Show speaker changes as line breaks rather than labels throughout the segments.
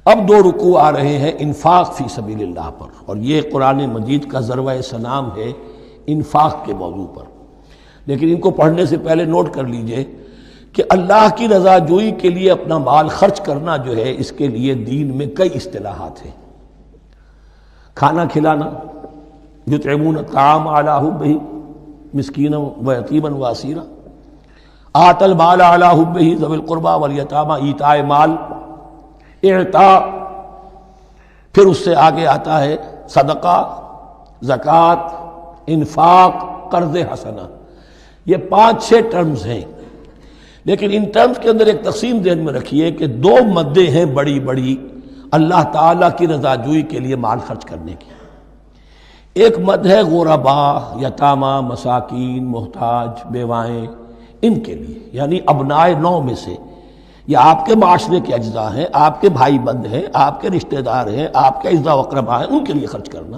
اب دو رکوع آ رہے ہیں انفاق فی سبیل اللہ پر، اور یہ قرآن مجید کا ذروہ سلام ہے انفاق کے موضوع پر۔ لیکن ان کو پڑھنے سے پہلے نوٹ کر لیجئے کہ اللہ کی رضا جوئی کے لیے اپنا مال خرچ کرنا جو ہے، اس کے لیے دین میں کئی اصطلاحات ہیں۔ کھانا کھلانا، یطعمون الطعام علی حبہ مسکینا و یتیما و اسیرا، آت المال علی حبہ ذوی القربى والیتامى، ایتاء مال، اعطاء، پھر اس سے آگے آتا ہے صدقہ، زکوٰۃ، انفاق، قرض حسنہ۔ یہ 5-6 ٹرمز ہیں، لیکن ان ٹرمز کے اندر ایک تقسیم ذہن میں رکھیے کہ 2 مدیں ہیں بڑی بڑی اللہ تعالیٰ کی رضا جوئی کے لیے مال خرچ کرنے کی۔ ایک مد ہے غرباء، یتامى، مساکین، محتاج، بیوائیں، ان کے لیے، یعنی ابنائے نو میں سے، یہ آپ کے معاشرے کے اجزاء ہیں، آپ کے بھائی بند ہیں، آپ کے رشتہ دار ہیں، آپ کے اعزاء و اقرباء ہیں، ان کے لیے خرچ کرنا۔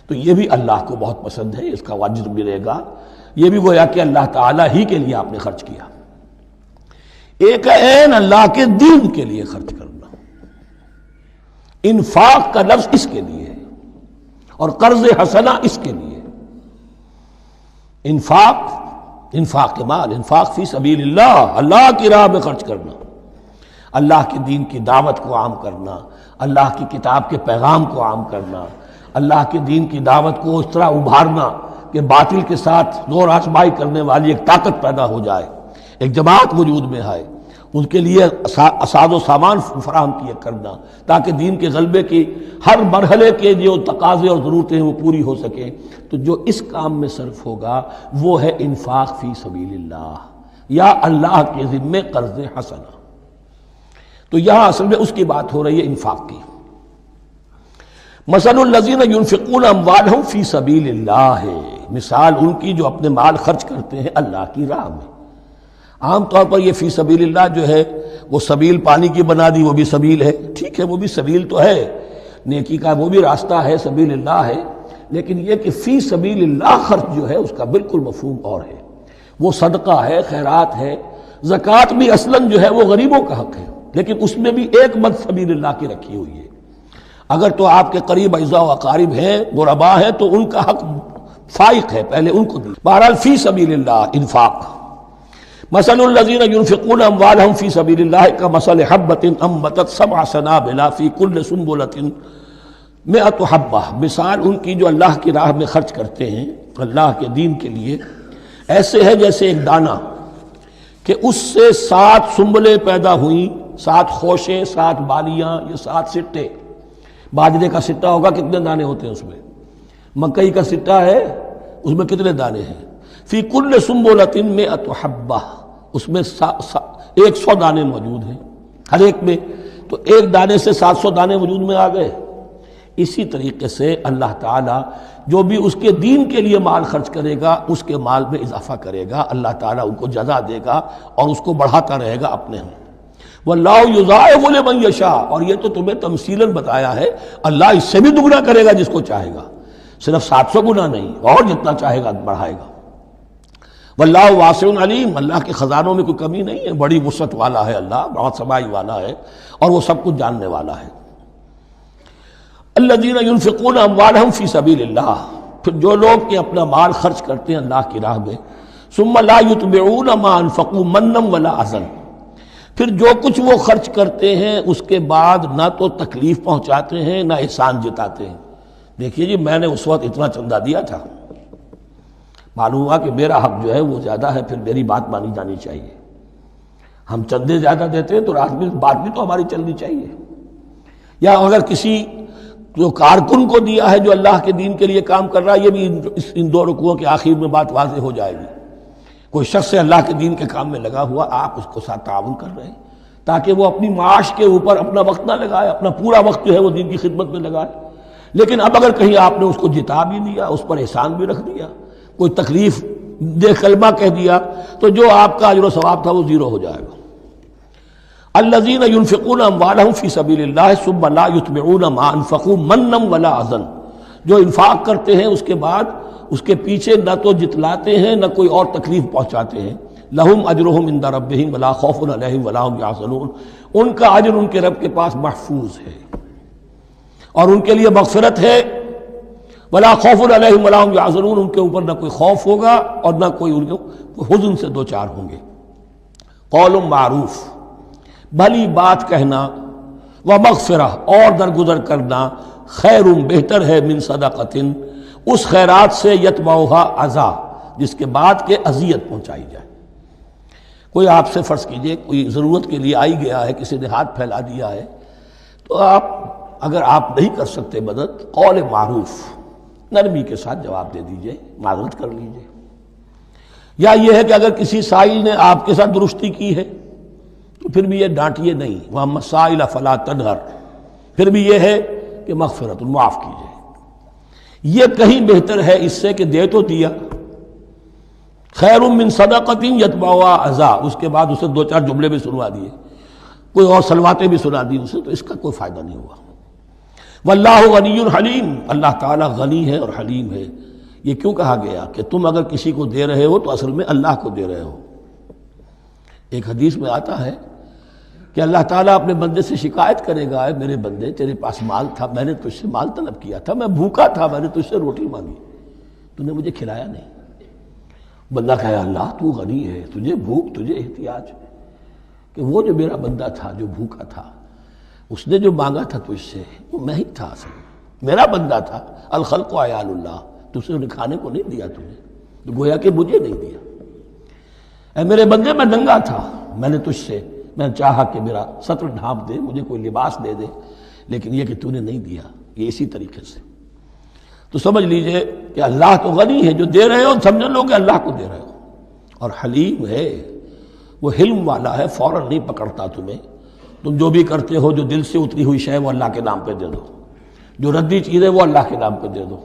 تو یہ بھی اللہ کو بہت پسند ہے، اس کا اجر ملے گا۔ یہ بھی گویا کہ اللہ تعالیٰ ہی کے لیے آپ نے خرچ کیا۔ ایک عین اللہ کے دین کے لیے خرچ کرنا، انفاق کا لفظ اس کے لیے ہے، اور قرض حسنہ اس کے لیے۔ انفاق کے مال، انفاق فی سبیل اللہ، اللہ کی راہ میں خرچ کرنا، اللہ کے دین کی دعوت کو عام کرنا، اللہ کی کتاب کے پیغام کو عام کرنا، اللہ کے دین کی دعوت کو اس طرح ابھارنا کہ باطل کے ساتھ زور آزمائی کرنے والی ایک طاقت پیدا ہو جائے، ایک جماعت وجود میں آئے، ان کے لیے اساد و سامان فراہم کیے کرنا، تاکہ دین کے غلبے کی ہر مرحلے کے جو تقاضے اور ضرورتیں ہیں وہ پوری ہو سکیں۔ تو جو اس کام میں صرف ہوگا وہ ہے انفاق فی سبیل اللہ، یا اللہ کے ذمے قرض حسنہ۔ تو یہاں اصل میں اس کی بات ہو رہی ہے، انفاق کی۔ مثل الذین ينفقون اموالهم فی سبیل اللہ ہے، مثال ان کی جو اپنے مال خرچ کرتے ہیں اللہ کی راہ میں۔ عام طور پر یہ فی سبیل اللہ جو ہے وہ سبیل پانی کی بنا دی، وہ بھی سبیل ہے، ٹھیک ہے، وہ بھی سبیل تو ہے، نیکی کا وہ بھی راستہ ہے، سبیل اللہ ہے، لیکن یہ کہ فی سبیل اللہ خرچ جو ہے اس کا بالکل مفہوم اور ہے۔ وہ صدقہ ہے، خیرات ہے، زکوٰۃ بھی اصلاً جو ہے وہ غریبوں کا حق ہے، لیکن اس میں بھی ایک مد سبیل اللہ کی رکھی ہوئی ہے۔ اگر تو آپ کے قریب اعزاء و اقارب ہیں، غرباء ہیں، تو ان کا حق فائق ہے، پہلے ان کو دی۔ بہرحال فی سبیل اللہ انفاق۔ مثل الذین ينفقون اموالهم فی سبیل اللہ کمثل حبۃ انبتت 7 سنابل فی کل سنبلۃ 100 حبہ، مثال ان کی جو اللہ کی راہ میں خرچ کرتے ہیں اللہ کے دین کے لیے، ایسے ہے جیسے ایک دانہ کہ اس سے 7 سنبلیں پیدا ہوئیں، 7 خوشیں، 7 بالیاں، یہ 7 سٹے۔ باجرے کا سٹا ہوگا، کتنے دانے ہوتے ہیں اس میں؟ مکئی کا سٹا ہے، اس میں کتنے دانے ہیں؟ فی کل سنبلۃ 100 حبہ، اس میں 100 دانے موجود ہیں ہر ایک میں، تو ایک دانے سے 700 دانے وجود میں آ گئے۔ اسی طریقے سے اللہ تعالیٰ جو بھی اس کے دین کے لیے مال خرچ کرے گا اس کے مال میں اضافہ کرے گا، اللہ تعالیٰ ان کو جزا دے گا اور اس کو بڑھاتا رہے گا اپنے ہم۔ واللہ یضاعف لمن یشاء، اور یہ تو تمہیں تمثیلاً بتایا ہے، اللہ اس سے بھی دگنا کرے گا جس کو چاہے گا، صرف 700 گنا نہیں، اور جتنا چاہے گا بڑھائے گا۔ واللہ واسع علیم، اللہ کے خزانوں میں کوئی کمی نہیں ہے، بڑی وسعت والا ہے اللہ، بہت سمائی والا ہے، اور وہ سب کچھ جاننے والا ہے۔ الذین ينفقون اموالهم فی سبیل اللہ، پھر جو لوگ کہ اپنا مال خرچ کرتے ہیں اللہ کی راہ میں، ثم لا يتبعون ما انفقوا منا ولا اذى، پھر جو کچھ وہ خرچ کرتے ہیں اس کے بعد نہ تو تکلیف پہنچاتے ہیں نہ احسان جتاتے ہیں۔ دیکھیے جی، میں نے اس وقت اتنا چندہ دیا تھا، معلوم ہوا کہ میرا حق جو ہے وہ زیادہ ہے، پھر میری بات مانی جانی چاہیے۔ ہم چندے زیادہ دیتے ہیں تو بات بھی تو ہماری چلنی چاہیے۔ یا اگر کسی جو کارکن کو دیا ہے جو اللہ کے دین کے لیے کام کر رہا ہے، یہ بھی ان 2 رکوعوں کے آخر میں بات واضح ہو جائے گی۔ کوئی شخص اللہ کے دین کے کام میں لگا ہوا، آپ اس کو ساتھ تعاون کر رہے ہیں تاکہ وہ اپنی معاش کے اوپر اپنا وقت نہ لگائے، اپنا پورا وقت جو ہے وہ دین کی خدمت میں لگائے۔ لیکن اب اگر کہیں آپ نے اس کو جتا بھی دیا، اس پر احسان بھی رکھ دیا، کوئی تکلیف دے کلمہ کہہ دیا، تو جو آپ کا اجر و ثواب تھا وہ 0 ہو جائے گا۔ الذین ينفقون اموالهم فی سبیل اللہ ثم لا یتبعون ما انفقوا منا ولا اذى، جو انفاق کرتے ہیں اس کے بعد اس کے پیچھے نہ تو جتلاتے ہیں نہ کوئی اور تکلیف پہنچاتے ہیں، لہم اجرہم عند ربہم ولا خوف علیہم ولا ہم یحزنون، ان کا اجر ان کے رب کے پاس محفوظ ہے اور ان کے لیے مغفرت ہے۔ ولا خوف علیہم ولا ہم یحزنون، ان کے اوپر نہ کوئی خوف ہوگا اور نہ کوئی ان کو حزن سے دوچار ہوں گے۔ قول معروف، بھلی بات کہنا، ومغفرہ اور درگزر کرنا، خیر بہتر ہے من صدقۃ اس خیرات سے یتبعھا اذی جس کے بعد کے اذیت پہنچائی جائے۔ کوئی آپ سے فرض کیجئے کوئی ضرورت کے لیے آئی گیا ہے، کسی نے ہاتھ پھیلا دیا ہے، تو آپ اگر آپ نہیں کر سکتے مدد، قول معروف نرمی کے ساتھ جواب دے دیجئے، معذرت کر لیجئے۔ یا یہ ہے کہ اگر کسی سائل نے آپ کے ساتھ درستی کی ہے تو پھر بھی یہ ڈانٹیے نہیں، وَأَمَّا السَّائِلَ فَلَا تَنْهَرْ، پھر بھی یہ ہے کہ مغفرت معاف کیجئے۔ یہ کہیں بہتر ہے اس سے کہ دے تو دیا، خیر من صدقۃ یتبعھا اذی، اس کے بعد اسے دو چار جملے بھی سنوا دیے، کوئی اور سلواتیں بھی سنا دی اسے، تو اس کا کوئی فائدہ نہیں ہوا۔ واللہ غنی حلیم، اللہ تعالیٰ غنی ہے اور حلیم ہے۔ یہ کیوں کہا گیا کہ تم اگر کسی کو دے رہے ہو تو اصل میں اللہ کو دے رہے ہو۔ ایک حدیث میں آتا ہے کہ اللہ تعالیٰ اپنے بندے سے شکایت کرے گا، اے میرے بندے تیرے پاس مال تھا، میں نے تجھ سے مال طلب کیا تھا، میں بھوکا تھا، میں نے تجھ سے روٹی مانگی، تو نے مجھے کھلایا نہیں۔ بندہ کہے اللہ تو غنی ہے، تجھے بھوک، تجھے احتیاج، کہ وہ جو میرا بندہ تھا جو بھوکا تھا، اس نے جو مانگا تھا تجھ سے وہ میں ہی تھا، اصل میرا بندہ تھا۔ الخلق عیال اللہ، تجھ سے انہیں کھانے کو نہیں دیا تمہیں، تو گویا کہ مجھے نہیں دیا۔ اے میرے بندے میں ننگا تھا، میں نے تجھ سے میں نے چاہا کہ میرا ستر ڈھانپ دے، مجھے کوئی لباس دے دے، لیکن یہ کہ تو نے نہیں دیا۔ یہ اسی طریقے سے تو سمجھ لیجئے کہ اللہ تو غنی ہے، جو دے رہے ہو سمجھ لو کہ اللہ کو دے رہے ہو، اور حلیم ہے، وہ حلم والا ہے، فوراً نہیں پکڑتا تمہیں۔ تم جو بھی کرتے ہو، جو دل سے اتری ہوئی شے وہ اللہ کے نام پہ دے دو، جو ردی چیز ہے وہ اللہ کے نام پہ دے دو،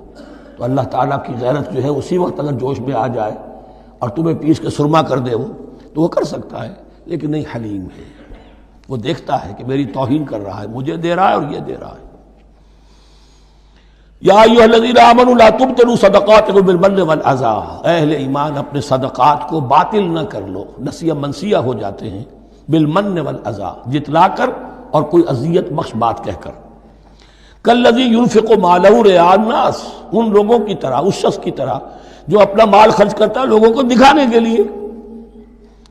تو اللہ تعالیٰ کی غیرت جو ہے اسی وقت اگر جوش میں آ جائے اور تمہیں پیس کے سرما کر دے وہ، تو وہ کر سکتا ہے، لیکن نہیں، حلیم ہے، وہ دیکھتا ہے کہ میری توہین کر رہا ہے، مجھے دے رہا ہے اور یہ دے رہا ہے۔ یا ایھا الذین آمنوا لا تبطلوا صدقاتکم بالمن والاذی، اہل ایمان اپنے صدقات کو باطل نہ کر لو، نسیہ منسیہ ہو جاتے ہیں، بالمن والاذی، جتلا کر اور کوئی اذیت بخش بات کہہ کر۔ کالذی ینفق مالہ رئاء الناس، ان لوگوں کی طرح، اس شخص کی طرح جو اپنا مال خرچ کرتا ہے لوگوں کو دکھانے کے لیے،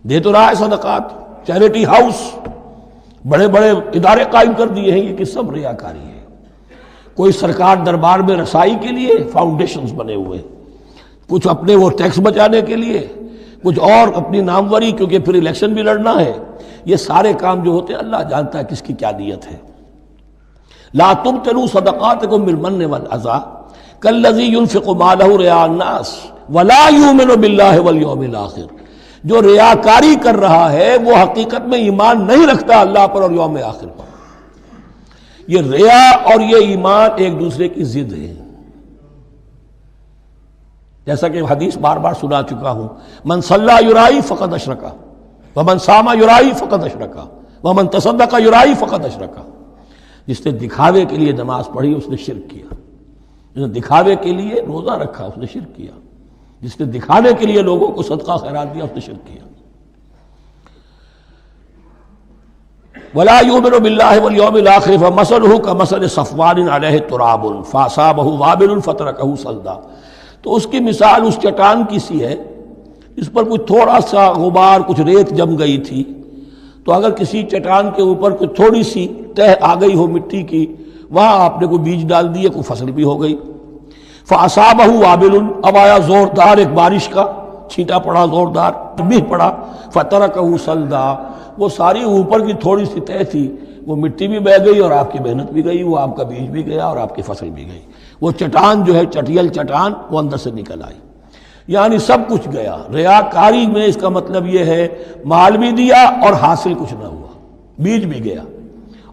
دے تو رہا ہے صدقات، چیریٹی ہاؤس، بڑے بڑے ادارے قائم کر دیے ہیں، یہ کہ سب ریاکاری ہے۔ کوئی سرکار دربار میں رسائی کے لیے فاؤنڈیشنز بنے ہوئے، کچھ اپنے وہ ٹیکس بچانے کے لیے، کچھ اور اپنی ناموری، کیونکہ پھر الیکشن بھی لڑنا ہے۔ یہ سارے کام جو ہوتے ہیں اللہ جانتا ہے کس کی کیا نیت ہے۔ لا تبطلوا صدقاتکم بالمن والاذی کالذی ینفق مالہ رئاء الناس ولا یؤمن باللہ والیوم الآخر، جو ریاکاری کر رہا ہے وہ حقیقت میں ایمان نہیں رکھتا اللہ پر اور یوم آخر پر۔ یہ ریا اور یہ ایمان ایک دوسرے کی ضد ہے، جیسا کہ حدیث بار بار سنا چکا ہوں، من صلی یرائی فقد اشرک ومن صام یرائی فقد اشرک ومن تصدق یرائی فقد اشرک۔ جس نے دکھاوے کے لیے نماز پڑھی اس نے شرک کیا، جس نے دکھاوے کے لیے روزہ رکھا اس نے شرک کیا، جس نے دکھانے کے لیے لوگوں کو صدقہ خیرات دیا اس نے شرک کیا۔ ولا یؤمن باللہ والیوم الآخر فمثلہ کمثل صفوان علیہ تراب فاصابہ وابل فترکہ صلدا، تو اس کی مثال اس چٹان کی سی ہے اس پر کچھ تھوڑا سا غبار، کچھ ریت جم گئی تھی، تو اگر کسی چٹان کے اوپر کچھ تھوڑی سی تہ آ گئی ہو مٹی کی، وہاں آپ نے کوئی بیج ڈال دیے، کوئی فصل بھی ہو گئی۔ فاصابہ وابل، اب آیا زوردار ایک بارش کا چھینٹا پڑا، زوردار بھی پڑا، فترکہ صلدا، وہ ساری اوپر کی تھوڑی سی تہ تھی، وہ مٹی بھی بہہ گئی اور آپ کی محنت بھی گئی، وہ آپ کا بیج بھی گیا اور آپ کی فصل بھی گئی۔ وہ چٹان جو ہے چٹیل چٹان وہ اندر سے نکل آئی، یعنی سب کچھ گیا۔ ریاکاری میں اس کا مطلب یہ ہے مال بھی دیا اور حاصل کچھ نہ ہوا، بیج بھی گیا،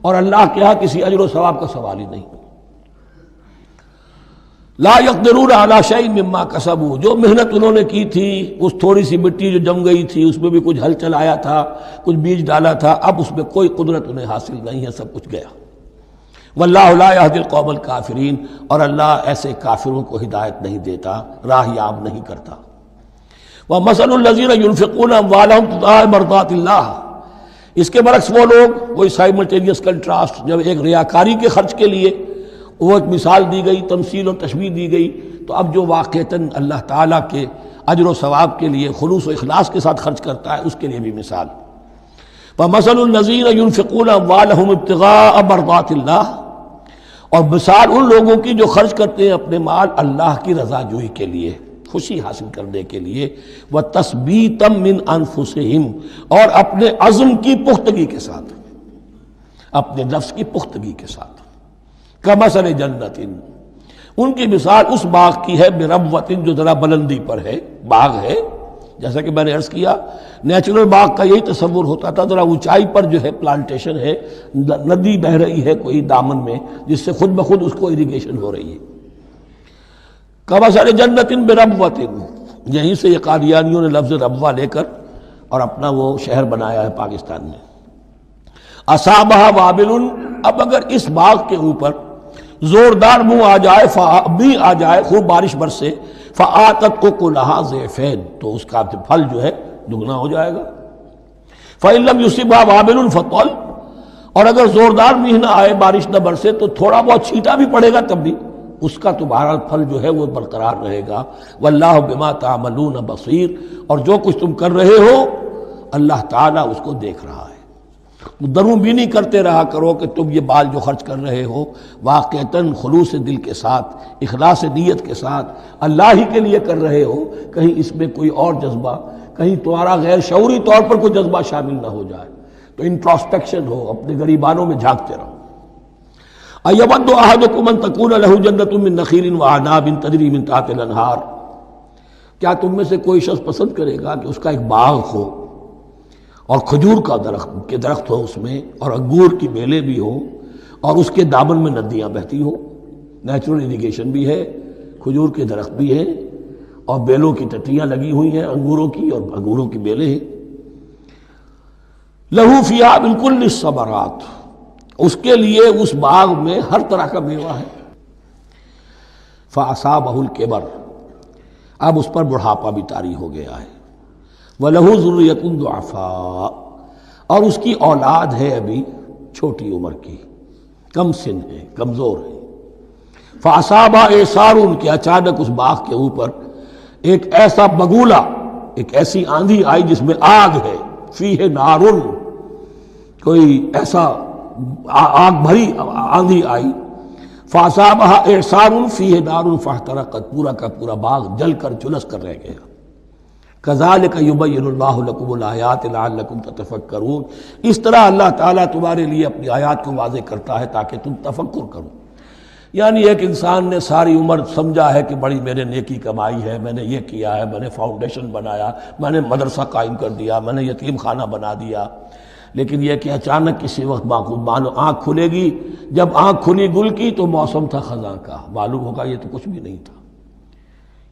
اور اللہ کے ہاں کسی اجر و ثواب کا سوال ہی نہیں۔ لا یقدرون علی شیء مما کسبوا، جو محنت انہوں نے کی تھی، اس تھوڑی سی مٹی جو جم گئی تھی اس میں بھی کچھ ہل چلایا تھا، کچھ بیج ڈالا تھا، اب اس میں کوئی قدرت انہیں حاصل نہیں ہے، سب کچھ گیا۔ واللہ لا یہدی القوم الکافرین، اور اللہ ایسے کافروں کو ہدایت نہیں دیتا، راہ یاب نہیں کرتا۔ وَمَثَلُ الَّذِينَ يُنْفِقُونَ أَمْوَالَهُمْ ابْتِغَاءَ مَرْضَاتِ اللَّهِ، اس کے برعکس وہ لوگ، کوئی سائملٹینیس کنٹراسٹ، جب ایک ریاکاری کے خرچ کے لیے وہ ایک مثال دی گئی، تمثیل اور تشبیہ دی گئی، تو اب جو واقعتاً اللہ تعالیٰ کے اجر و ثواب کے لیے خلوص و اخلاص کے ساتھ خرچ کرتا ہے، اس کے لیے بھی مثال۔ وَمَثَلُ الَّذِينَ يُنْفِقُونَ أَمْوَالَهُمْ ابْتِغَاءَ مَرْضَاتِ اللَّهِ، اور مثال ان لوگوں کی جو خرچ کرتے ہیں اپنے مال اللہ کی رضا جوئی کے لیے، خوشی حاصل کرنے کے لیے، وَتَثْبِيتًا مِّنْ أَنفُسِهِمْ، اور اپنے عزم کی پختگی کے ساتھ، اپنے نفس کی پختگی کے ساتھ۔ کَمَثَلِ جَنَّةٍ، ان کی مثال اس باغ کی ہے، بِرَبْوَةٍ، جو ذرا بلندی پر ہے، باغ ہے، جیسا کہ میں نے عرض کیا نیچرل باغ کا یہی تصور ہوتا تھا، ذرا اونچائی پر جو ہے پلانٹیشن ہے، ندی بہہ رہی ہے کوئی دامن میں، جس سے خود بخود اس کو اریگیشن ہو رہی ہے۔ کَمَثَلِ جَنَّةٍ بِرَبْوَةٍ، یہیں سے یہ قادیانیوں نے لفظ ربوہ لے کر اور اپنا وہ شہر بنایا ہے پاکستان میں۔ أَصَابَهَا وَابِلٌ، اب اگر اس باغ کے اوپر زوردار منہ آ جائے، بھی آ جائے، خوب بارش برسے، فآتت اکلھا ضعفین، تو اس کا پھل جو ہے دگنا ہو جائے گا۔ فإن لم يصبها وابل فطل، اور اگر زوردار میہ نہ آئے، بارش نہ برسے، تو تھوڑا بہت چھینٹا بھی پڑے گا، تب بھی اس کا تو بہرحال پھل جو ہے وہ برقرار رہے گا۔ واللہ بما تعملون بصیر، اور جو کچھ تم کر رہے ہو اللہ تعالیٰ اس کو دیکھ رہا ہے۔ دروں بینی کرتے رہا کرو کہ تم یہ بال جو خرچ کر رہے ہو واقعتاً خلوص دل کے ساتھ، اخلاص نیت کے ساتھ اللہ ہی کے لیے کر رہے ہو، کہیں اس میں کوئی اور جذبہ، کہیں تمہارا غیر شعوری طور پر کوئی جذبہ شامل نہ ہو جائے، تو انٹراسپیکشن ہو، اپنے غریبانوں میں جھانکتے رہو۔ أَيَوَدُّ أَحَدُكُمْ أَن تَكُونَ لَهُ جَنَّةٌ مِّن نَخِيلٍ وَأَعْنَابٍ تَجْرِي مِن تَحْتِهَا الْأَنْهَارُ، کیا تم میں سے کوئی شخص پسند کرے گا کہ اس کا ایک باغ ہو اور کھجور کا درخت ہو اس میں، اور انگور کی بیلیں بھی ہوں، اور اس کے دامن میں ندیاں بہتی ہوں، نیچرل اریگیشن بھی ہے، کھجور کے درخت بھی ہیں، اور بیلوں کی ٹٹیاں لگی ہوئی ہیں انگوروں کی، اور انگوروں کی بیلیں ہیں۔ لہو فیہا من کل الثمرات، اس کے لیے اس باغ میں ہر طرح کا میوہ ہے۔ فاصابہ الکبر، اب اس پر بڑھاپا بھی طاری ہو گیا ہے۔ وَلَهُ ذُرِّيَّةٌ ضُعَفَاء، اور اس کی اولاد ہے ابھی چھوٹی عمر کی، کم سن ہے، کمزور ہے۔ فَأَصَابَهَا إِعْصَارٌ، کہ اچانک اس باغ کے اوپر ایک ایسا بگولا، ایک ایسی آندھی آئی جس میں آگ ہے، فیہ نارٌ، کوئی ایسا آگ بھری آندھی آئی۔ فَأَصَابَهَا إِعْصَارٌ فِيهِ نَارٌ فَاحْتَرَقَتْ، پورا کا پورا باغ جل کر جلس کر رہ گیا۔ كَذَلِكَ يُبَيِّنُ اللَّهُ لَكُمُ الْآيَاتِ لَعَلَّكُمْ تَتَفَكَّرُونَ، اس طرح اللہ تعالیٰ تمہارے لیے اپنی آیات کو واضح کرتا ہے تاکہ تم تفکر کرو۔ یعنی ایک انسان نے ساری عمر سمجھا ہے کہ بڑی میں نے نیکی کمائی ہے، میں نے یہ کیا ہے، میں نے فاؤنڈیشن بنایا، میں نے مدرسہ قائم کر دیا، میں نے یتیم خانہ بنا دیا، لیکن یہ کہ اچانک کسی وقت مانو آنکھ کھلے گی، جب آنکھ کھلی گل کی تو موسم تھا خزاں کا، معلوم ہوگا یہ تو کچھ بھی نہیں تھا،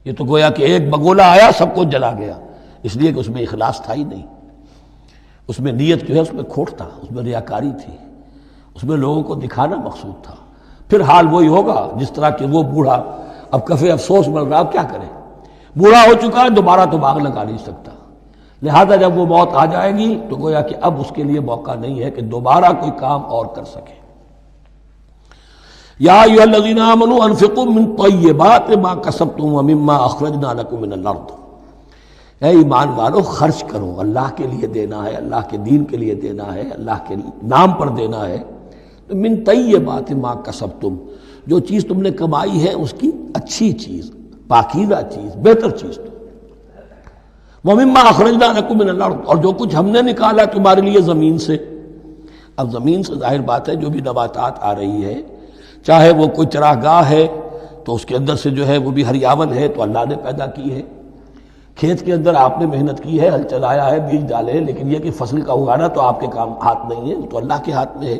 یہ تو گویا کہ ایک بگولا آیا سب کو جلا گیا، اس لیے کہ اس میں اخلاص تھا ہی نہیں، اس میں نیت جو ہے اس میں کھوٹ تھا، اس میں ریاکاری تھی، اس میں لوگوں کو دکھانا مقصود تھا۔ پھر حال وہی ہوگا جس طرح کہ وہ بوڑھا اب کفے افسوس بن رہا، کیا کرے، بوڑھا ہو چکا ہے، دوبارہ تو باغ لگا نہیں سکتا، لہذا جب وہ موت آ جائے گی تو گویا کہ اب اس کے لیے موقع نہیں ہے کہ دوبارہ کوئی کام اور کر سکے۔ یا ایھا الذین آمنوا انفقوا من طیبات ما کسبتم ومما اخرجنا لکم من الارض، اے ایمان والو خرچ کرو، اللہ کے لیے دینا ہے، اللہ کے دین کے لیے دینا ہے، اللہ کے نام پر دینا ہے۔ من طیبات ما کسبتم، جو چیز تم نے کمائی ہے اس کی اچھی چیز، پاکیزہ چیز، بہتر چیز۔ وَمِمَّا أَخْرَجْنَا لَكُم مِّنَ الْأَرْضِ، اور جو کچھ ہم نے نکالا تمہارے لیے زمین سے۔ اب زمین سے ظاہر بات ہے جو بھی نباتات آ رہی ہے، چاہے وہ کوئی چراگاہ ہے تو اس کے اندر سے جو ہے وہ بھی ہریاول ہے تو اللہ نے پیدا کی ہے، کھیت کے اندر آپ نے محنت کی ہے، ہل چلایا ہے، بیج ڈالے ہیں، لیکن یہ کہ فصل کا اگانا تو آپ کے کام ہاتھ نہیں ہے، تو اللہ کے ہاتھ میں ہے۔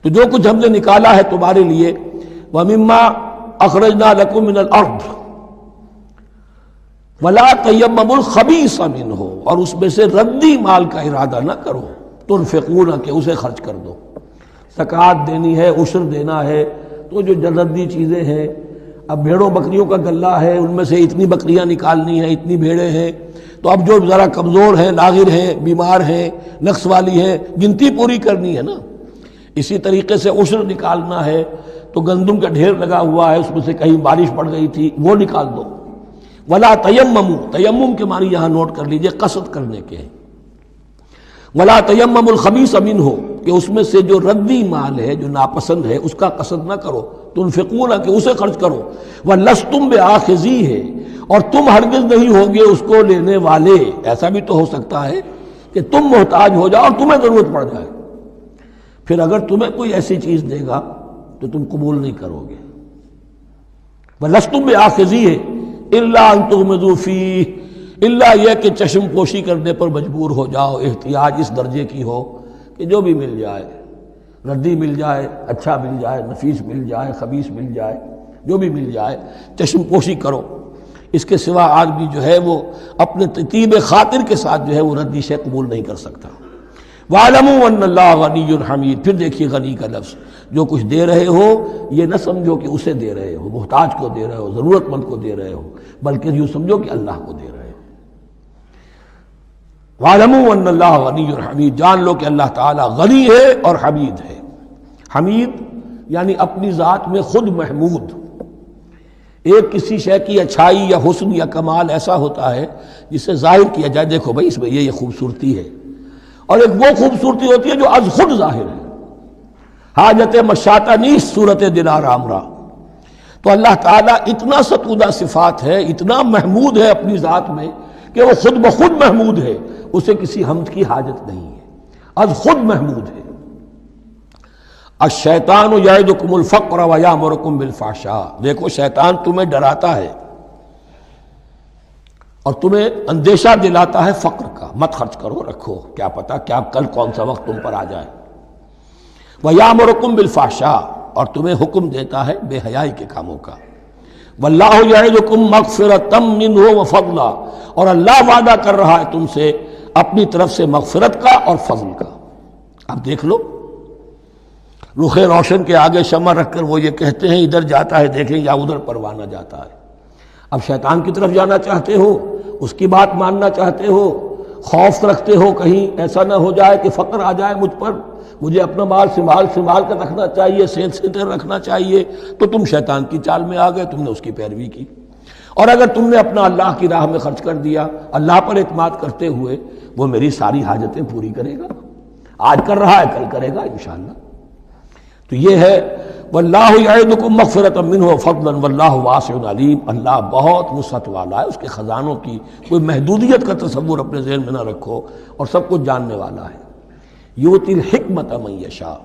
تو جو کچھ ہم نے نکالا ہے تمہارے لیے، وَمِمَّا أَخْرَجْنَا لَكُم مِّنَ الْأَرْضِ وَلَا تَيَمَّمُوا الْخَبِيثَ مِنْهُ، اور اس میں سے ردی مال کا ارادہ نہ کرو، تنفقون، کہ اسے خرچ کر دو، زکوٰۃ دینی ہے، عشر دینا ہے، تو جو ردی چیزیں ہیں اب بھیڑوں بکریوں کا غلہ ہے، ان میں سے اتنی بکریاں نکالنی ہیں، اتنی بھیڑیں ہیں، تو اب جو ذرا کمزور ہیں، لاغر ہیں، بیمار ہیں، نقص والی ہیں، گنتی پوری کرنی ہے نا۔ اسی طریقے سے عشر نکالنا ہے تو گندم کا ڈھیر لگا ہوا ہے، اس میں سے کہیں بارش پڑ گئی تھی، وہ نکال دو۔ ولا تیمموا، تیمم کے معنی یہاں نوٹ کر لیجئے قصد کرنے کے ہیں۔ ولا تیمموا الخبیث منہ، کہ اس میں سے جو ردی مال ہے، جو ناپسند ہے، اس کا قصد نہ کرو، تنفقون کہ اسے خرچ کرو، وَلَسْتُمْ بِآخِذِيهِ، اور تم ہرگز نہیں ہوگے اس کو لینے والے۔ ایسا بھی تو ہو سکتا ہے کہ تم محتاج ہو جاؤ اور تمہیں ضرورت پڑ جائے، پھر اگر تمہیں کوئی ایسی چیز دے گا تو تم قبول نہیں کرو گے۔ وَلَسْتُمْ بِآخِذِيهِ إِلَّا أَن تُغْمِضُوا فِيهِ، اللہ یہ کہ چشم پوشی کرنے پر مجبور ہو جاؤ، احتیاج اس درجے کی ہو کہ جو بھی مل جائے، ردی مل جائے، اچھا مل جائے، نفیس مل جائے، خبیث مل جائے، جو بھی مل جائے چشم پوشی کرو۔ اس کے سوا آدمی جو ہے وہ اپنے طیب خاطر کے ساتھ جو ہے وہ ردی شے قبول نہیں کر سکتا۔ وَاعْلَمُوا أَنَّ اللَّهَ غَنِيٌّ حَمِيدٌ، پھر دیکھیے غنی کا لفظ، جو کچھ دے رہے ہو یہ نہ سمجھو کہ اسے دے رہے ہو، محتاج کو دے رہے ہو، ضرورت مند کو دے رہے ہو، بلکہ یوں سمجھو کہ اللہ کو دے رہے ہو۔ وَاعْلَمُوا أَنَّ اللَّهَ غَنِيٌّ حَمِيدٌ، جان لو کہ اللہ تعالیٰ غنی ہے اور حمید ہے۔ حمید یعنی اپنی ذات میں خود محمود۔ ایک کسی شے کی اچھائی یا حسن یا کمال ایسا ہوتا ہے جسے ظاہر کیا جائے، دیکھو بھائی اس میں یہ خوبصورتی ہے، اور ایک وہ خوبصورتی ہوتی ہے جو از خود ظاہر ہے۔ حاجت مشاطہ نیست صورت دلار آمرا، تو اللہ تعالیٰ اتنا ستودہ صفات ہے، اتنا محمود ہے اپنی ذات میں کہ وہ خود بخود محمود ہے، اسے کسی حمد کی حاجت نہیں ہے، از خود محمود ہے۔ الشیطان یعدکم الفقر ویامرکم بالفحشاء، دیکھو شیطان تمہیں ڈراتا ہے اور تمہیں اندیشہ دلاتا ہے فقر کا، مت خرچ کرو، رکھو، کیا پتہ کیا کل کون سا وقت تم پر آ جائے۔ ویامرکم بالفحشاء، اور تمہیں حکم دیتا ہے بے حیائی کے کاموں کا۔ واللہ یعدکم مغفرۃ منہ وفضلا، اور اللہ وعدہ کر رہا ہے تم سے اپنی طرف سے مغفرت کا اور فضل کا۔ اب دیکھ لو، رخ روشن کے آگے شمع رکھ کر وہ یہ کہتے ہیں ادھر جاتا ہے دیکھیں یا ادھر پروانہ جاتا ہے۔ اب شیطان کی طرف جانا چاہتے ہو، اس کی بات ماننا چاہتے ہو، خوف رکھتے ہو کہیں ایسا نہ ہو جائے کہ فقر آ جائے مجھ پر، مجھے اپنا مال سنبھال کر رکھنا چاہیے، صحت سے رکھنا چاہیے، تو تم شیطان کی چال میں آ گئے، تم نے اس کی پیروی کی۔ اور اگر تم نے اپنا اللہ کی راہ میں خرچ کر دیا، اللہ پر اعتماد کرتے ہوئے، وہ میری ساری حاجتیں پوری کرے گا، آج کر رہا ہے کل کرے گا انشاءاللہ۔ تو یہ ہے واللہ یعدکم مغفرۃ منہ وفضلا واللہ واسع علیم، اللہ بہت وسعت والا ہے، اس کے خزانوں کی کوئی محدودیت کا تصور اپنے ذہن میں نہ رکھو، اور سب کچھ جاننے والا ہے۔ یؤتی الحکمۃ من یشاء،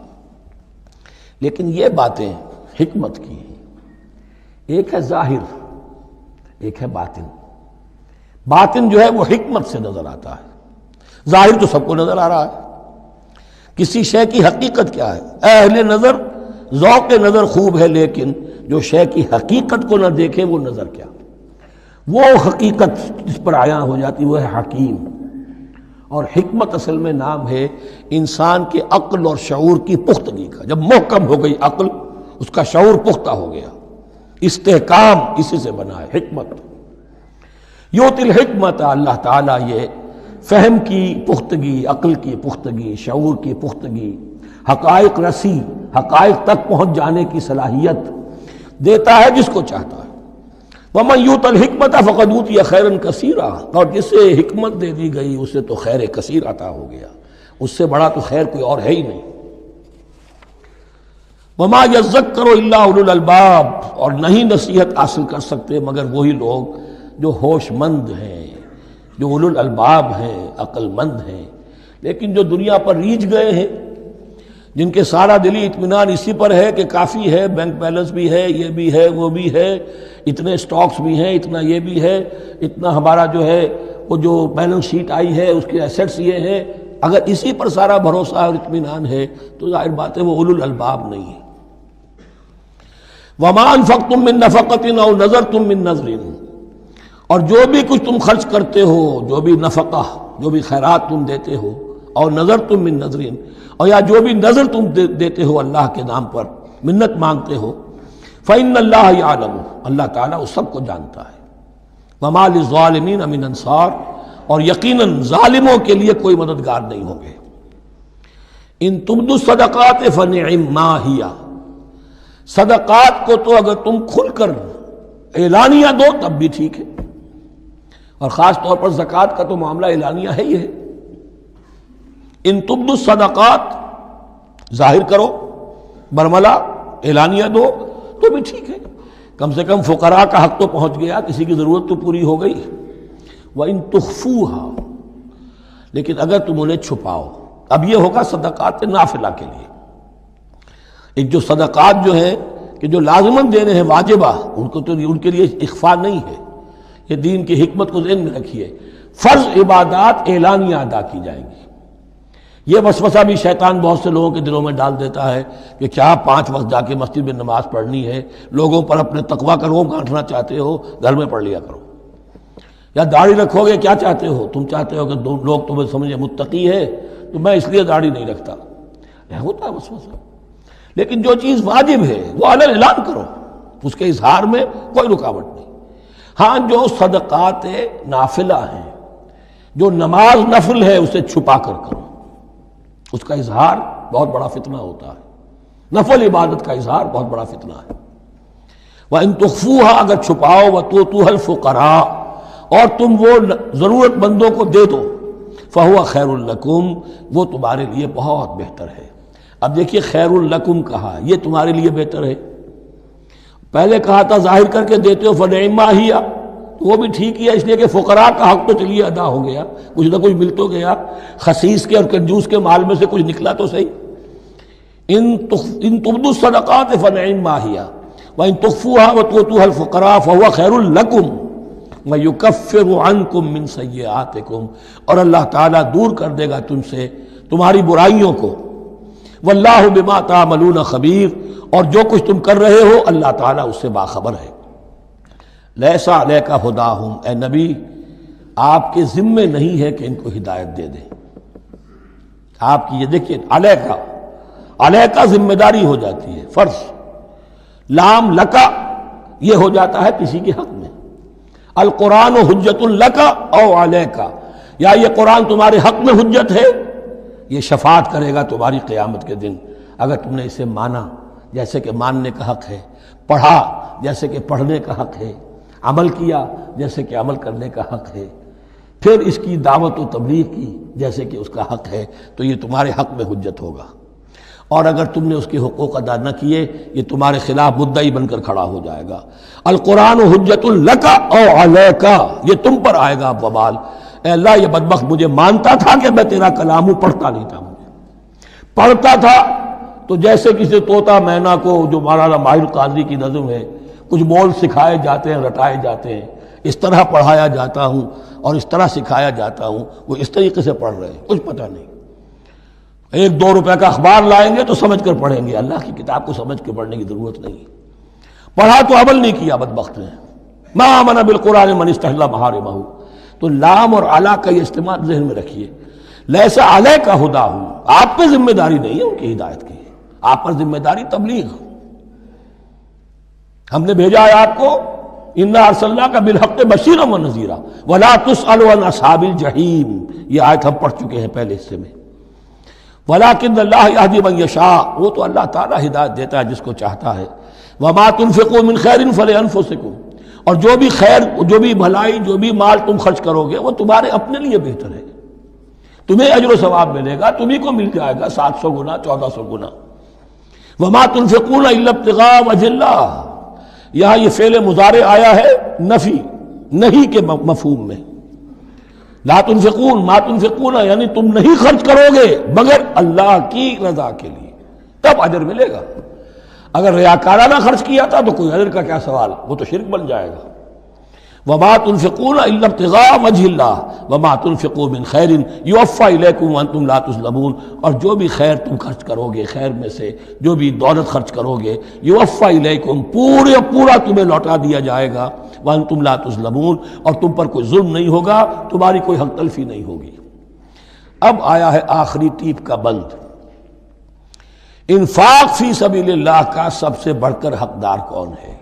لیکن یہ باتیں حکمت کی ہیں، ایک ہے ظاہر، ایک ہے باطن۔ باطن جو ہے وہ حکمت سے نظر آتا ہے، ظاہر تو سب کو نظر آ رہا ہے۔ کسی شے کی حقیقت کیا ہے؟ اہل نظر ذوق نظر خوب ہے، لیکن جو شے کی حقیقت کو نہ دیکھے وہ نظر کیا؟ وہ حقیقت جس پر عیاں ہو جاتی وہ ہے حکیم۔ اور حکمت اصل میں نام ہے انسان کے عقل اور شعور کی پختگی کا۔ جب محکم ہو گئی عقل، اس کا شعور پختہ ہو گیا، استحکام اسی سے بنا ہے حکمت۔ یؤتی الحکمت، اللہ تعالیٰ یہ فہم کی پختگی، عقل کی پختگی، شعور کی پختگی، حقائق رسی، حقائق تک پہنچ جانے کی صلاحیت دیتا ہے جس کو چاہتا ہے۔ وَمَن یُؤْتَ الْحِکْمَةَ فَقَدْ أُوتِیَ خَیْرًا کَثِیرًا، اور جسے حکمت دے دی گئی اسے تو خیر کثیر عطا ہو گیا، اس سے بڑا تو خیر کوئی اور ہے ہی نہیں۔ وَمَا يَذَّكَّرُ إِلَّا أُولُو الْأَلْبَابِ، اور نہیں نصیحت حاصل کر سکتے مگر وہی لوگ جو ہوش مند ہیں، جو اولو الالباب ہیں، عقل مند ہیں۔ لیکن جو دنیا پر ریجھ گئے ہیں، جن کے سارا دلی اطمینان اسی پر ہے کہ کافی ہے، بینک بیلنس بھی ہے، یہ بھی ہے، وہ بھی ہے، اتنے سٹاکس بھی ہیں، اتنا یہ بھی ہے، اتنا ہمارا جو ہے وہ جو بیلنس شیٹ آئی ہے اس کے ایسیٹس یہ ہیں، اگر اسی پر سارا بھروسہ اور اطمینان ہے تو ظاہر بات ہے وہ اولو الالباب نہیں ہے۔ وَمَا أَنفَقْتُم مِّن نَفَقَةٍ أَوْ نَذَرْتُم مِّن نَذْرٍ، اور جو بھی کچھ تم خرچ کرتے ہو، جو بھی نفقہ، جو بھی خیرات تم دیتے ہو، اور نظر تم من نظرین، اور یا جو بھی نظر تم دیتے ہو اللہ کے نام پر، منت مانگتے ہو، فإن اللہ یعلم، اللہ تعالیٰ اس سب کو جانتا ہے، وما للظالمین من انصار، اور یقیناً ظالموں کے لیے کوئی مددگار نہیں ہوں گے۔ ان تبدوا الصدقات فنعما ہی، صدقات کو تو اگر تم کھل کر اعلانیہ دو تب بھی ٹھیک ہے، اور خاص طور پر زکوٰۃ کا تو معاملہ اعلانیہ ہے ہی ہے۔ ان تبدوا الصدقات، ظاہر کرو، برملا اعلانیہ دو تو بھی ٹھیک ہے، کم سے کم فقراء کا حق تو پہنچ گیا، کسی کی ضرورت تو پوری ہو گئی۔ وَإِن تُخْفُوهَا، لیکن اگر تم انہیں چھپاؤ، اب یہ ہوگا صدقات نافلہ کے لیے۔ ایک جو صدقات جو ہیں کہ جو لازماً دینے ہیں واجبہ، ان کو تو ان کے لیے اخفاء نہیں ہے، یہ دین کی حکمت کو ذہن میں رکھیے۔ فرض عبادات اعلانیہ ادا کی جائیں گی۔ یہ وسوسہ بھی شیطان بہت سے لوگوں کے دلوں میں ڈال دیتا ہے کہ کیا 5 وقت جا کے مسجد میں نماز پڑھنی ہے، لوگوں پر اپنے تقویٰ کا روب گانٹھنا چاہتے ہو، گھر میں پڑھ لیا کرو۔ یا داڑھی رکھو گے، کیا چاہتے ہو؟ تم چاہتے ہو کہ لوگ تمہیں سمجھے متقی ہے تو میں اس لیے داڑھی نہیں رکھتا، ہوتا ہے وسوسہ۔ لیکن جو چیز واجب ہے وہ علی اعلان کرو، اس کے اظہار میں کوئی رکاوٹ نہیں۔ ہاں جو صدقات نافلہ ہیں، جو نماز نفل ہے، اسے چھپا کر کرو، اس کا اظہار بہت بڑا فتنہ ہوتا ہے، نفل عبادت کا اظہار بہت بڑا فتنہ ہے۔ وَإِن تُخْفُوهَا، اگر چھپاؤ، وَتُؤْتُوهَا الْفُقَرَاءَ، اور تم وہ ضرورت مندوں کو دے دو، فَهُوَ خَيْرٌ لَكُمْ، وہ تمہارے لیے بہت بہتر ہے۔ اب دیکھیے خیر لکم کہا، یہ تمہارے لیے بہتر ہے۔ پہلے کہا تھا ظاہر کر کے دیتے ہو فنعما ہی، وہ بھی ٹھیک ہی ہے، اس لیے کہ فقراء کا حق تو چلیے ادا ہو گیا، کچھ نہ کچھ مل تو گیا، خسیس کے اور کنجوس کے مال میں سے کچھ نکلا تو صحیح۔ ان تبدوا الصدقات فنعما ہی وان تخفوها وتؤتوها الفقراء فهو خیر لکم ویکفر عنکم من سیئاتکم، اور اللہ تعالیٰ دور کر دے گا تم سے تمہاری برائیوں کو۔ واللہ بما تعملون خبیر، اور جو کچھ تم کر رہے ہو اللہ تعالیٰ اس سے باخبر ہے۔ لیس علیک ھداھم، اے نبی آپ کے ذمے نہیں ہے کہ ان کو ہدایت دے دیں۔ آپ کی یہ دیکھیے علیکہ ذمہ داری ہو جاتی ہے، فرض۔ لام لکا یہ ہو جاتا ہے کسی کے حق میں۔ القرآن حجت لکا او علیکہ، یا یہ قرآن تمہارے حق میں حجت ہے، یہ شفاعت کرے گا تمہاری قیامت کے دن اگر تم نے اسے مانا جیسے کہ ماننے کا حق ہے، پڑھا جیسے کہ پڑھنے کا حق ہے، عمل کیا جیسے کہ عمل کرنے کا حق ہے، پھر اس کی دعوت و تبلیغ کی جیسے کہ اس کا حق ہے، تو یہ تمہارے حق میں حجت ہوگا۔ اور اگر تم نے اس کے حقوق ادا نہ کیے، یہ تمہارے خلاف مدعی بن کر کھڑا ہو جائے گا۔ القرآن حجت لک او علیک، یہ تم پر آئے گا وبال۔ اے اللہ یہ بدبخت مجھے مانتا تھا کہ میں تیرا کلام ہوں، پڑھتا نہیں تھا، مجھے پڑھتا تھا تو جیسے کسی طوطا مینا کو، جو مولانا ماہر قاضی کی نظم ہے، کچھ بول سکھائے جاتے ہیں، رٹائے جاتے ہیں، اس طرح پڑھایا جاتا ہوں اور اس طرح سکھایا جاتا ہوں، وہ اس طریقے سے پڑھ رہے ہیں، کچھ پتہ نہیں۔ 1-2 روپے کا اخبار لائیں گے تو سمجھ کر پڑھیں گے، اللہ کی کتاب کو سمجھ کے پڑھنے کی ضرورت نہیں۔ پڑھا تو عمل نہیں کیا بدبخت نے۔ ما آمن بالقرآن من استحل محارمہ، تو لام اور علا کا یہ استعمال ذہن میں رکھیے۔ لیس علیک ھداھم، آپ پہ ذمہ داری نہیں ہے ان کی ہدایت کی، آپ پر ذمہ داری تبلیغ۔ ہم نے بھیجا ہے آپ کو، انا ارسلناک بالحق بشیرا ونذیرا ولا تسأل عن اصحاب الجحیم، یہ آیت ہم پڑھ چکے ہیں پہلے حصے میں۔ ولکن اللہ یہدی من یشاء، وہ تو اللہ تعالیٰ ہدایت دیتا ہے جس کو چاہتا ہے۔ وما تنفقوا من خیر فلانفسکم، اور جو بھی خیر، جو بھی بھلائی، جو بھی مال تم خرچ کرو گے وہ تمہارے اپنے لیے بہتر ہے، تمہیں اجر و ثواب ملے گا، تمہیں کو مل جائے گا 700 گنا 1400 گنا۔ وما تنفقون الا ابتغاء وجہ اللہ، یہاں یہ فعل مضارع آیا ہے نفی نہیں کے مفہوم میں۔ لا تنفقون، ما تنفقون یعنی تم نہیں خرچ کرو گے مگر اللہ کی رضا کے لیے، تب اجر ملے گا۔ اگر ریاکارانہ خرچ کیا تھا تو کوئی اجر کا کیا سوال، وہ تو شرک بن جائے گا۔ وما تنفقون الا ابتغاء وجہ اللہ وما تنفقوا من خیر یوفی الیکم وانتم لا تظلمون، اور جو بھی خیر تم خرچ کرو گے، خیر میں سے جو بھی دولت خرچ کرو گے، یوفی الیکم پورا تمہیں لوٹا دیا جائے گا، وانتم لا تظلمون، اور تم پر کوئی ظلم نہیں ہوگا، تمہاری کوئی حق تلفی نہیں ہوگی۔ اب آیا ہے آخری ٹیپ کا بند۔ انفاق فی سبیل اللہ کا سب سے بڑھ کر حقدار کون ہے؟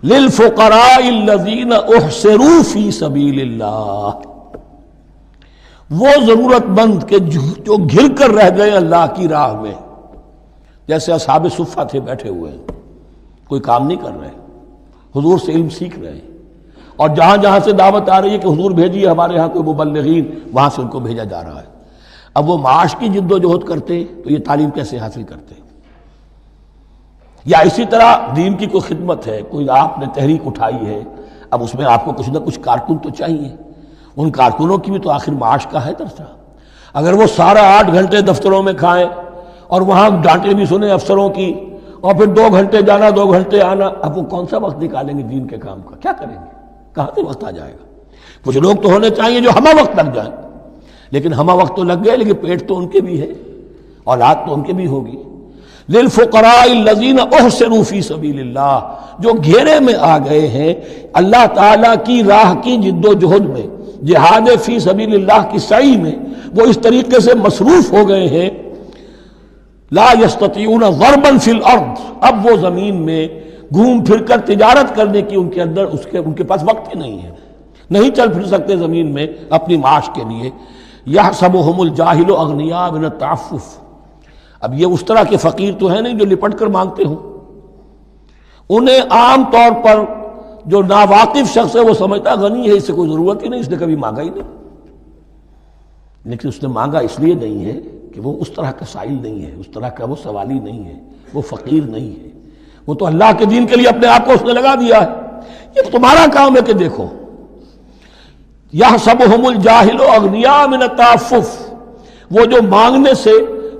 للفقراء الذین احصروا فی سبیل اللہ، وہ ضرورت مند کے جو گھر کر رہ گئے اللہ کی راہ میں، جیسے اصحاب صفہ تھے بیٹھے ہوئے ہیں، کوئی کام نہیں کر رہے، حضور سے علم سیکھ رہے ہیں، اور جہاں جہاں سے دعوت آ رہی ہے کہ حضور بھیجیے ہمارے ہاں کوئی مبلغین، وہاں سے ان کو بھیجا جا رہا ہے۔ اب وہ معاش کی جد و جہد کرتے تو یہ تعلیم کیسے حاصل کرتے؟ یا اسی طرح دین کی کوئی خدمت ہے، کوئی آپ نے تحریک اٹھائی ہے، اب اس میں آپ کو کچھ نہ کچھ کارکن تو چاہیے، ان کارکنوں کی بھی تو آخر معاش کا ہے درجہ۔ اگر وہ سارا 8 گھنٹے دفتروں میں کھائیں اور وہاں ڈانٹیں بھی سنیں افسروں کی، اور پھر 2 گھنٹے جانا 2 گھنٹے آنا، اب وہ کون سا وقت نکالیں گے دین کے کام کا؟ کیا کریں گے؟ کہاں سے وقت آ جائے گا؟ کچھ لوگ تو ہونے چاہیے جو ہمہ وقت لگ جائیں، لیکن ہمہ وقت تو لگ گئے، لیکن پیٹ تو ان کے بھی ہے، اولاد تو ان کے بھی ہوگی۔ للفقراء الذین احصروا فی سبیل اللہ، جو گھیرے میں آ گئے ہیں اللہ تعالیٰ کی راہ کی جد و جہد میں، جہاد فی سبیل اللہ کی سعی میں، وہ اس طریقے سے مصروف ہو گئے ہیں، لا یستطیعون ضربا فی الارض، اب وہ زمین میں گھوم پھر کر تجارت کرنے کی ان کے اندر ان کے پاس وقت ہی نہیں ہے، نہیں چل پھر سکتے زمین میں اپنی معاش کے لیے۔ یحسبهم الجاہل اغنیاء من التعفف، اب یہ اس طرح کے فقیر تو ہیں نہیں جو لپٹ کر مانگتے ہوں، انہیں عام طور پر جو ناواقف شخص ہے وہ سمجھتا غنی ہے، اس سے کوئی ضرورت ہی نہیں، اس نے کبھی مانگا ہی نہیں، لیکن اس نے مانگا اس لیے نہیں ہے کہ وہ اس طرح کا سائل نہیں ہے، اس طرح کا وہ سوالی نہیں ہے، وہ فقیر نہیں ہے، وہ تو اللہ کے دین کے لیے اپنے آپ کو اس نے لگا دیا ہے۔ یہ تمہارا کام ہے کہ دیکھو، یحسبهم الجاہل اغنیاء من التعفف، وہ جو مانگنے سے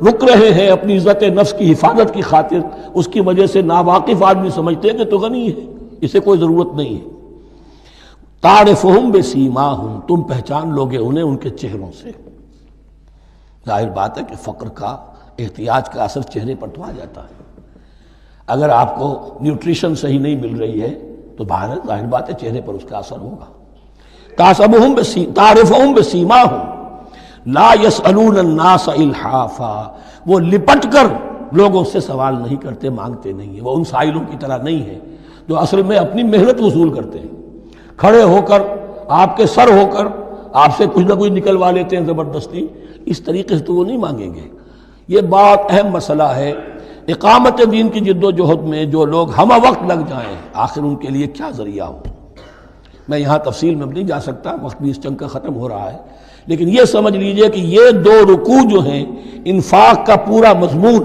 رک رہے ہیں اپنی عزت نفس کی حفاظت کی خاطر، اس کی وجہ سے ناواقف آدمی سمجھتے ہیں کہ تو غنی ہے، اسے کوئی ضرورت نہیں ہے۔ تعرفهم بسیماہم، تم پہچان لوگے انہیں ان کے چہروں سے۔ ظاہر بات ہے کہ فقر کا، احتیاج کا اثر چہرے پر تو آ جاتا ہے۔ اگر آپ کو نیوٹریشن صحیح نہیں مل رہی ہے تو باہر ظاہر بات ہے چہرے پر اس کا اثر ہوگا۔ تعرفهم بسیماہم لا یسألون الناس الحافا، وہ لپٹ کر لوگوں سے سوال نہیں کرتے، مانگتے نہیں ہیں، وہ ان سائلوں کی طرح نہیں ہے جو اصل میں اپنی محنت وصول کرتے ہیں، کھڑے ہو کر آپ کے سر ہو کر آپ سے کچھ نہ کچھ نکلوا لیتے ہیں زبردستی، اس طریقے سے تو وہ نہیں مانگیں گے۔ یہ بہت اہم مسئلہ ہے۔ اقامت دین کی جد و جہد میں جو لوگ ہمہ وقت لگ جائیں، آخر ان کے لیے کیا ذریعہ ہو؟ میں یہاں تفصیل میں نہیں جا سکتا، وقت بھی اس چنگ کا ختم ہو رہا ہے، لیکن یہ سمجھ لیجئے کہ یہ 2 رکوع جو ہیں، انفاق کا پورا مضمون،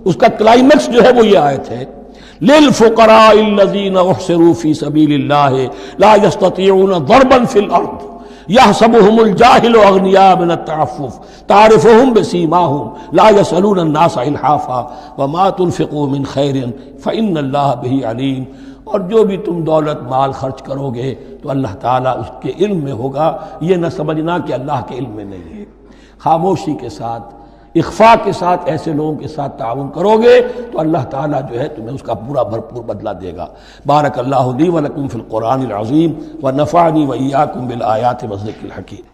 اس کا کلائمیکس جو ہے وہ یہ آیت ہے، للفقراء الذین احصروا فی سبیل اللہ لا یستطیعون ضربا فی الارض یحسبهم الجاہل اغنیاء من التعفف تعرفهم بسیماہم لا یسألون الناس الحافا وما تنفقوا من خیر فإن اللہ بہ علیم۔ اور جو بھی تم دولت مال خرچ کرو گے تو اللہ تعالیٰ اس کے علم میں ہوگا، یہ نہ سمجھنا کہ اللہ کے علم میں نہیں ہے۔ خاموشی کے ساتھ، اخفاء کے ساتھ ایسے لوگوں کے ساتھ تعاون کرو گے تو اللہ تعالیٰ جو ہے تمہیں اس کا پورا بھرپور بدلہ دے گا۔ بارک اللہ لی ولکم فی القرآن العظیم ونفعنی وإیاکم بالآیات والذکر الحکیم۔